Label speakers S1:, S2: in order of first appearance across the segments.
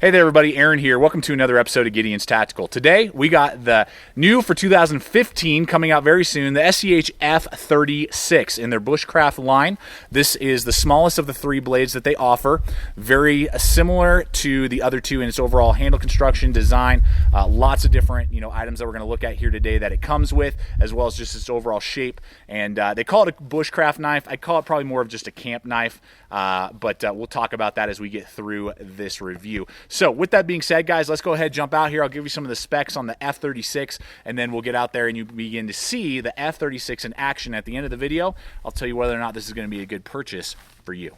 S1: Hey there everybody, Aaron here. Welcome to another episode of Gideon's Tactical. Today we got the new for 2015 coming out very soon, the SCHF36 in their bushcraft line. This is the smallest of the three blades that they offer. Very similar to the other two in its overall handle construction, design, lots of different items that we're going to look at here today that it comes with, as well as just its overall shape. And they call it a bushcraft knife. I call it probably more of just a camp knife, but we'll talk about that as we get through this review. So with that being said, guys, let's go ahead and jump out here. I'll give you some of the specs on the F36, and then we'll get out there and you begin to see the F36 in action at the end of the video. I'll tell you whether or not this is going to be a good purchase for you.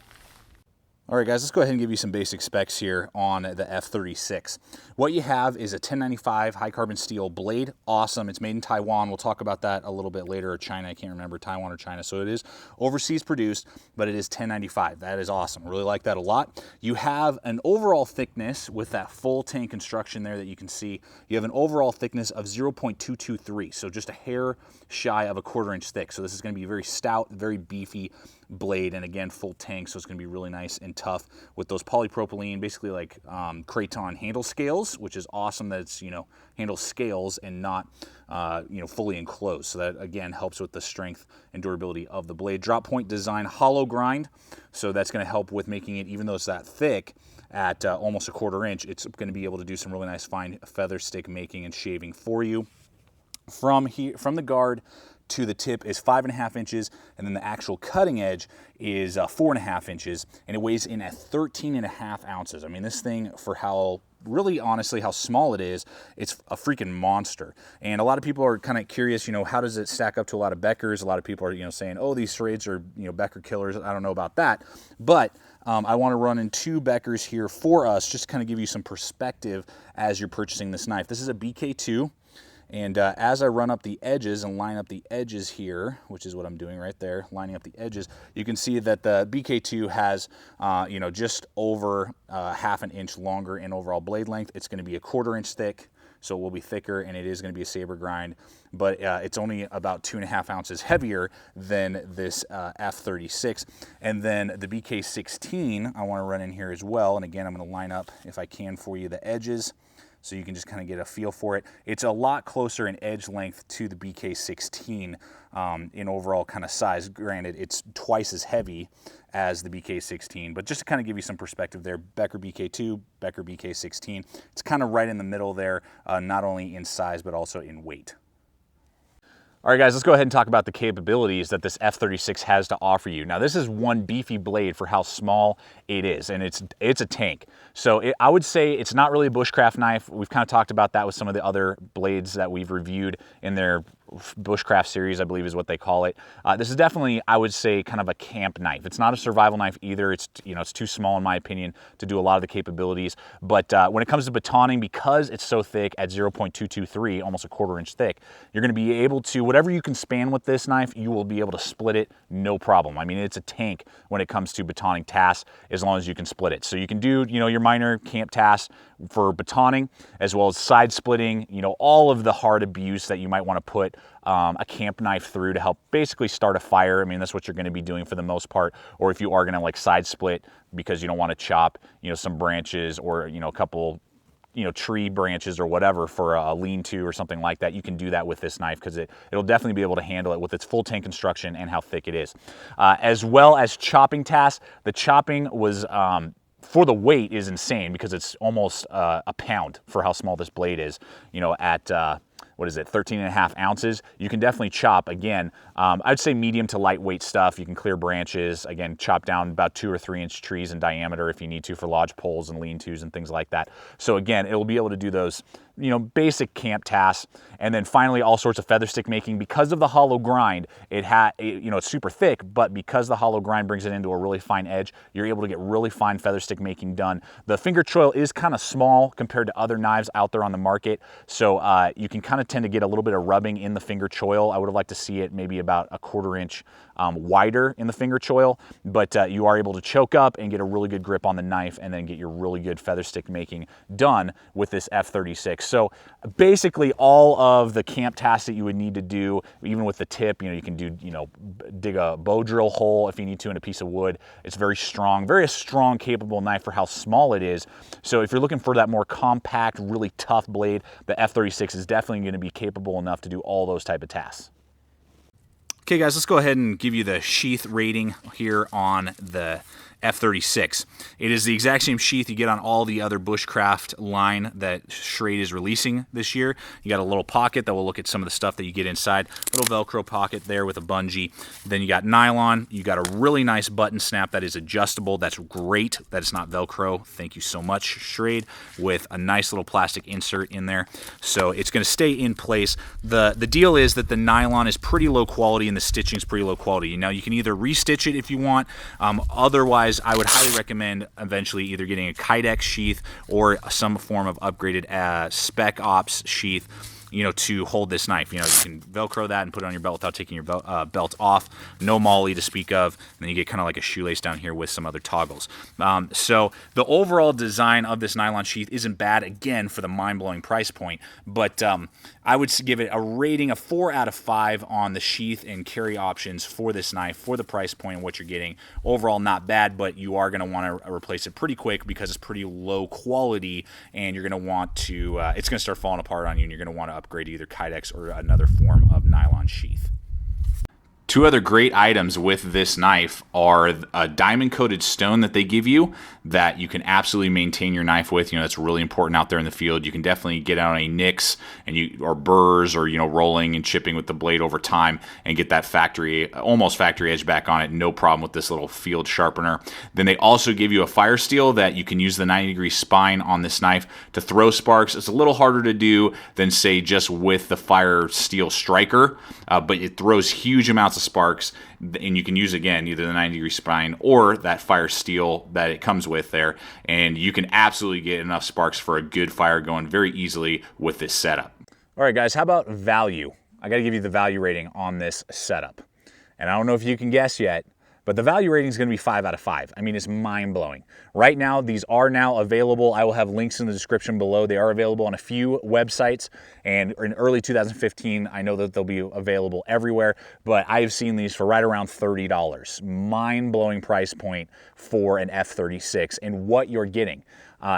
S1: All right, guys, let's go ahead and give you some basic specs here on the F36. What you have is a 1095 high carbon steel blade. Awesome. It's made in Taiwan. We'll talk about that a little bit later, or China. I can't remember, Taiwan or China. So it is overseas produced, but it is 1095. That is awesome. Really like that a lot. You have an overall thickness with that full tank construction there that you can see. You have an overall thickness of 0.223, so just a hair shy of a 1/4 inch thick. So this is going to be a very stout, very beefy blade, and again, full tank, so it's going to be really nice and tough with those polypropylene, basically like Kraton handle scales, which is awesome that it's handle scales and not fully enclosed. So that again helps with the strength and durability of the blade. Drop point design, hollow grind, so that's going to help with making it, even though it's that thick at almost a 1/4 inch, it's going to be able to do some really nice fine feather stick making and shaving for you. From the guard to the tip is 5.5 inches, and then the actual cutting edge is 4.5 inches, and it weighs in at 13.5 ounces. I mean, this thing, for how really honestly how small it is, it's a freaking monster. And a lot of people are kind of curious, how does it stack up to a lot of Beckers? A lot of people are saying, oh, these Schrades are Becker killers. I don't know about that, but I want to run in 2 Beckers here for us, just to kind of give you some perspective as you're purchasing this knife. This is a BK2. And as I run up the edges and line up the edges here, which is what I'm doing right there, lining up the edges, you can see that the BK2 has, just over 1/2 inch longer in overall blade length. It's going to be a 1/4 inch thick, so it will be thicker, and it is going to be a saber grind, but it's only about 2.5 ounces heavier than this F36. And then the BK16, I want to run in here as well, and again, I'm going to line up, if I can for you, the edges, so you can just kind of get a feel for it. It's a lot closer in edge length to the BK16 in overall kind of size. Granted, it's twice as heavy as the BK16, but just to kind of give you some perspective there, Becker BK2, Becker BK16, it's kind of right in the middle there, not only in size, but also in weight. All right, guys, let's go ahead and talk about the capabilities that this F36 has to offer you. Now, this is one beefy blade for how small it is, and it's a tank. So I would say it's not really a bushcraft knife. We've kind of talked about that with some of the other blades that we've reviewed in their bushcraft series, I believe is what they call it. This is definitely, I would say, kind of a camp knife. It's not a survival knife either. It's it's too small in my opinion to do a lot of the capabilities. But when it comes to batoning, because it's so thick at 0.223, almost a 1/4 inch thick, you're going to be able to, whatever you can span with this knife, you will be able to split it no problem. I mean, it's a tank when it comes to batoning tasks, as long as you can split it. So you can do your minor camp tasks for batoning, as well as side splitting, all of the hard abuse that you might want to put a camp knife through to help basically start a fire. I mean, that's what you're going to be doing for the most part. Or if you are going to like side split because you don't want to chop, some branches or, a couple, tree branches or whatever for a lean-to or something like that, you can do that with this knife because it'll definitely be able to handle it with its full tank construction and how thick it is. As well as chopping tasks, the chopping was, for the weight, is insane because it's almost a pound for how small this blade is, at what is it, 13.5 ounces. You can definitely chop, again, I'd say medium to lightweight stuff. You can clear branches, again, chop down about 2 or 3 inch trees in diameter if you need to for lodge poles and lean-tos and things like that. So again, it'll be able to do those basic camp tasks. And then finally, all sorts of feather stick making. Because of the hollow grind, it's super thick, but because the hollow grind brings it into a really fine edge, you're able to get really fine feather stick making done. The finger choil is kind of small compared to other knives out there on the market, so you can kind of tend to get a little bit of rubbing in the finger choil. I would have liked to see it maybe about a 1/4 inch wider in the finger choil, but you are able to choke up and get a really good grip on the knife and then get your really good feather stick making done with this F36. So basically all of the camp tasks that you would need to do, even with the tip, you can do, dig a bow drill hole if you need to in a piece of wood. It's very strong, capable knife for how small it is. So if you're looking for that more compact, really tough blade, the F36 is definitely going to be capable enough to do all those type of tasks. Okay guys, let's go ahead and give you the sheath rating here on the F36. It is the exact same sheath you get on all the other bushcraft line that Schrade is releasing this year. You got a little pocket that will look at some of the stuff that you get inside. Little Velcro pocket there with a bungee. Then you got nylon. You got a really nice button snap that is adjustable. That's great that it's not Velcro. Thank you so much, Schrade, with a nice little plastic insert in there. So it's going to stay in place. The deal is that the nylon is pretty low quality and the stitching is pretty low quality. Now you can either restitch it if you want. Otherwise, I would highly recommend eventually either getting a Kydex sheath or some form of upgraded Spec Ops sheath, to hold this knife. You can Velcro that and put it on your belt without taking your belt off. No molly to speak of. And then you get kind of like a shoelace down here with some other toggles. So the overall design of this nylon sheath isn't bad, again, for the mind-blowing price point. But I would give it a rating of 4 out of 5 on the sheath and carry options for this knife, for the price point and what you're getting. Overall, not bad, but you are going to want to replace it pretty quick because it's pretty low quality, and you're going to want to, it's going to start falling apart on you, and you're going to want to upgrade either Kydex or another form of nylon sheath. Two other great items with this knife are a diamond-coated stone that they give you that you can absolutely maintain your knife with. That's really important out there in the field. You can definitely get out any nicks or burrs or rolling and chipping with the blade over time and get that almost factory edge back on it. No problem with this little field sharpener. Then they also give you a fire steel that you can use the 90-degree spine on this knife to throw sparks. It's a little harder to do than, say, just with the fire steel striker, but it throws huge amounts of sparks, and you can use, again, either the 90-degree spine or that fire steel that it comes with there, and you can absolutely get enough sparks for a good fire going very easily with this setup. All right, guys, how about value? I got to give you the value rating on this setup, and I don't know if you can guess yet, but the value rating is going to be 5 out of 5. I mean, it's mind-blowing. Right now, these are now available. I will have links in the description below. They are available on a few websites, and in early 2015, I know that they'll be available everywhere, but I have seen these for right around $30. Mind-blowing price point for an F36 and what you're getting.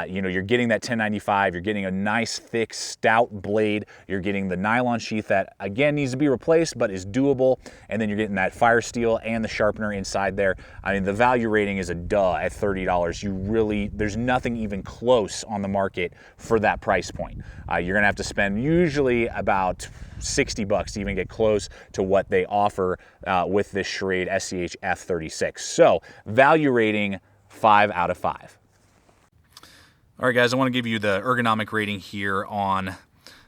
S1: You're getting that 1095, you're getting a nice, thick, stout blade, you're getting the nylon sheath that, again, needs to be replaced, but is doable, and then you're getting that fire steel and the sharpener inside there. I mean, the value rating is a duh at $30. There's nothing even close on the market for that price point. You're gonna have to spend usually about $60 to even get close to what they offer with this Schrade SCHF36. So, value rating, 5 out of 5. All right, guys, I want to give you the ergonomic rating here on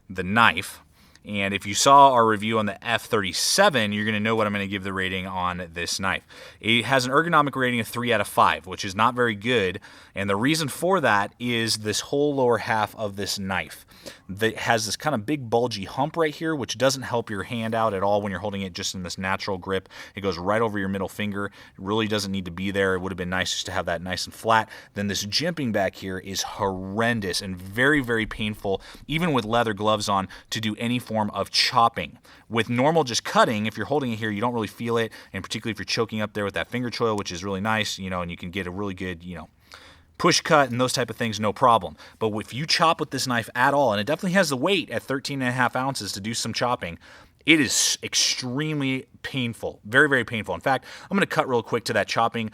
S1: the knife. And if you saw our review on the F37, you're going to know what I'm going to give the rating on this knife. It has an ergonomic rating of 3 out of 5, which is not very good. And the reason for that is this whole lower half of this knife that has this kind of big bulgy hump right here, which doesn't help your hand out at all when you're holding it just in this natural grip. It goes right over your middle finger. It really doesn't need to be there. It would have been nice just to have that nice and flat. Then this jimping back here is horrendous and very, very painful, even with leather gloves on, to do any form of chopping. With normal just cutting, if you're holding it here, you don't really feel it, and particularly if you're choking up there with that finger choil, which is really nice, and you can get a really good, push cut and those type of things, no problem. But if you chop with this knife at all, and it definitely has the weight at 13.5 ounces to do some chopping, it is extremely painful, very, very painful. In fact, I'm going to cut real quick to that chopping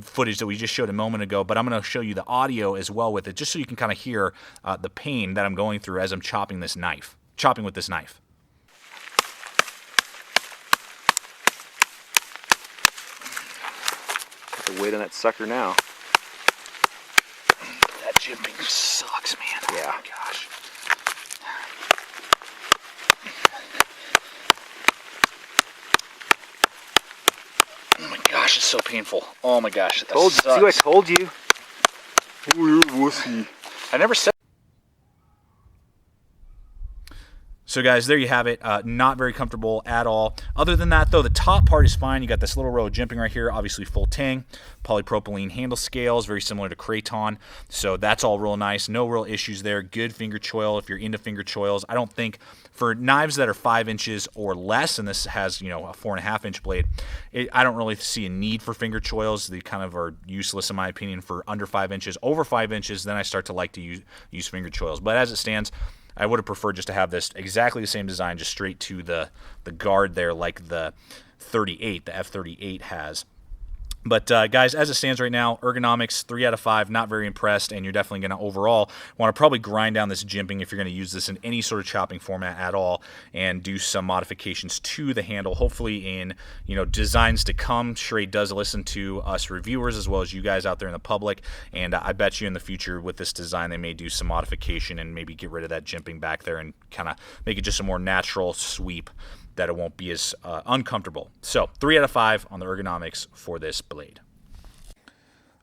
S1: footage that we just showed a moment ago, but I'm going to show you the audio as well with it, just so you can kind of hear the pain that I'm going through as I'm chopping with this knife.
S2: The weight on that sucker now.
S1: That jimping sucks, man.
S2: Yeah.
S1: Oh my gosh. Oh my gosh, it's so painful. Oh my gosh, that
S2: told you.
S1: sucks.
S2: See what I told you? Oh, you're a wussy.
S1: I never said. So guys, there you have it. Not very comfortable at all. Other than that though, the top part is fine. You got this little row of jimping right here, obviously full tang, polypropylene handle scales, very similar to Kraton. So that's all real nice. No real issues there. Good finger choil if you're into finger choils. I don't think for knives that are 5 inches or less, and this has, you know, a 4.5 inch blade, I don't really see a need for finger choils. They kind of are useless in my opinion for under 5 inches. Over 5 inches, then I start to like to use finger choils. But as it stands, I would have preferred just to have this exactly the same design, just straight to the guard there, like the 38, the F38 has. But guys, as it stands right now, Ergonomics 3 out of 5, not very impressed, and you're definitely going to overall want to probably grind down this jimping if you're going to use this in any sort of chopping format at all, and do some modifications to the handle. Hopefully, in designs to come, Schrade does listen to us reviewers as well as you guys out there in the public, and I bet you in the future with this design they may do some modification and maybe get rid of that jimping back there and kind of make it just a more natural sweep, that it won't be as uncomfortable. So 3 out of 5 on the Ergonomics for this blade.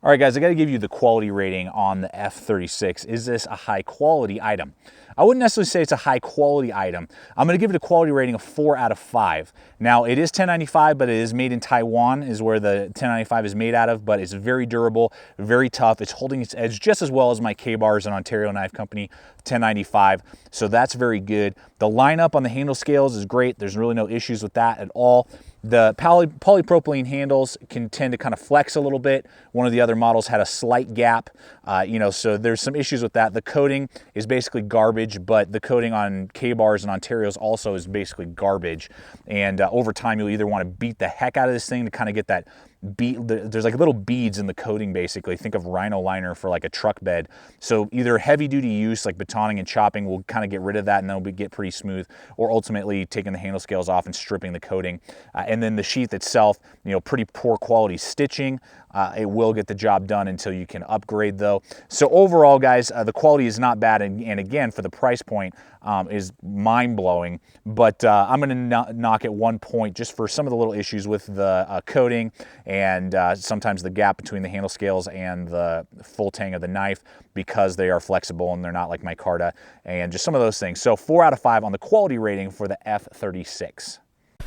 S1: All right, guys, I got to give you the quality rating on the F36. Is this a high quality item? I wouldn't necessarily say it's a high quality item. I'm going to give it a quality rating of 4 out of 5. Now, it is 1095, but it is made in Taiwan, is where the 1095 is made out of, but it's very durable, very tough. It's holding its edge just as well as my K-Bars and Ontario Knife Company 1095, so that's very good. The lineup on the handle scales is great. There's really no issues with that at all. The polypropylene handles can tend to kind of flex a little bit. One of the other models had a slight gap, so there's some issues with that. The coating is basically garbage, but the coating on K-Bars and Ontarios also is basically garbage. And over time, you'll either want to beat the heck out of this thing to kind of get that there's like little beads in the coating basically. Think of rhino liner for like a truck bed. So either heavy duty use like batoning and chopping will kind of get rid of that and they'll get pretty smooth, or ultimately taking the handle scales off and stripping the coating. And then the sheath itself, pretty poor quality stitching. It will get the job done until you can upgrade though. So overall guys, the quality is not bad, and again for the price point is mind-blowing, but I'm going to knock at 1 point just for some of the little issues with the coating and sometimes the gap between the handle scales and the full tang of the knife, because they are flexible and they're not like micarta, and just some of those things. So 4 out of 5 on the quality rating for the F36.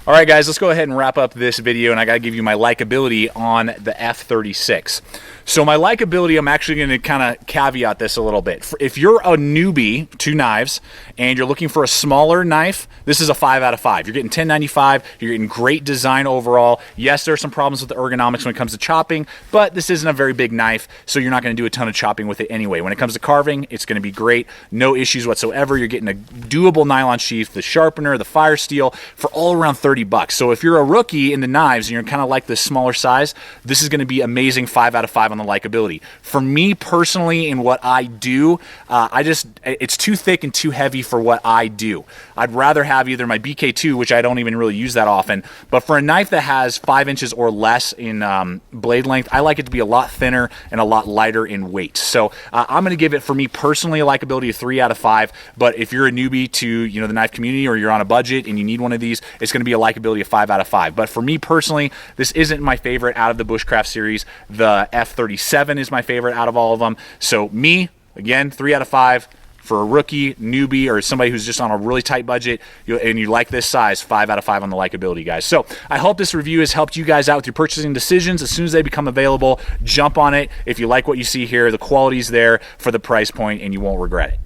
S1: All right, guys, let's go ahead and wrap up this video, and I got to give you my likability on the F36. So my likability, I'm actually going to kind of caveat this a little bit. If you're a newbie to knives and you're looking for a smaller knife, this is a 5 out of 5. You're getting 1095, you're getting great design overall. Yes, there are some problems with the ergonomics when it comes to chopping, but this isn't a very big knife, so you're not going to do a ton of chopping with it anyway. When it comes to carving, it's going to be great. No issues whatsoever. You're getting a doable nylon sheath, the sharpener, the fire steel for all around $30. So if you're a rookie into knives and you're kind of like this smaller size, this is going to be amazing. 5 out of 5 on the likability. For me personally, in what I do, it's too thick and too heavy for what I do. I'd rather have either my BK2, which I don't even really use that often, but for a knife that has 5 inches or less in blade length, I like it to be a lot thinner and a lot lighter in weight. So I'm going to give it, for me personally, a likability of 3 out of 5. But if you're a newbie to the knife community, or you're on a budget and you need one of these, it's going to be a likability of 5 out of 5. But for me personally, this isn't my favorite out of the bushcraft series. The F37 is my favorite out of all of them. So me, again, 3 out of 5. For a rookie, newbie, or somebody who's just on a really tight budget and you like this size, 5 out of 5 on the likability, guys. So I hope this review has helped you guys out with your purchasing decisions. As soon as they become available, jump on it. If you like what you see here, the quality's there for the price point and you won't regret it.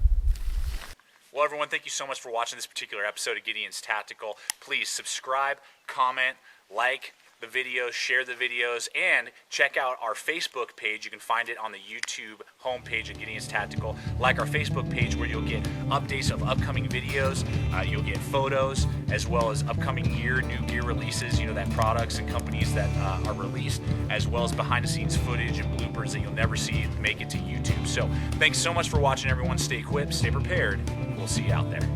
S1: Well, everyone, thank you so much for watching this particular episode of Gideon's Tactical. Please subscribe, comment, like the videos, share the videos, and check out our Facebook page. You can find it on the YouTube homepage of Gideon's Tactical. Like our Facebook page, where you'll get updates of upcoming videos, you'll get photos, as well as upcoming new gear releases, that products and companies that are released, as well as behind the scenes footage and bloopers that you'll never see make it to YouTube. So thanks so much for watching, everyone. Stay equipped, stay prepared. We'll see you out there.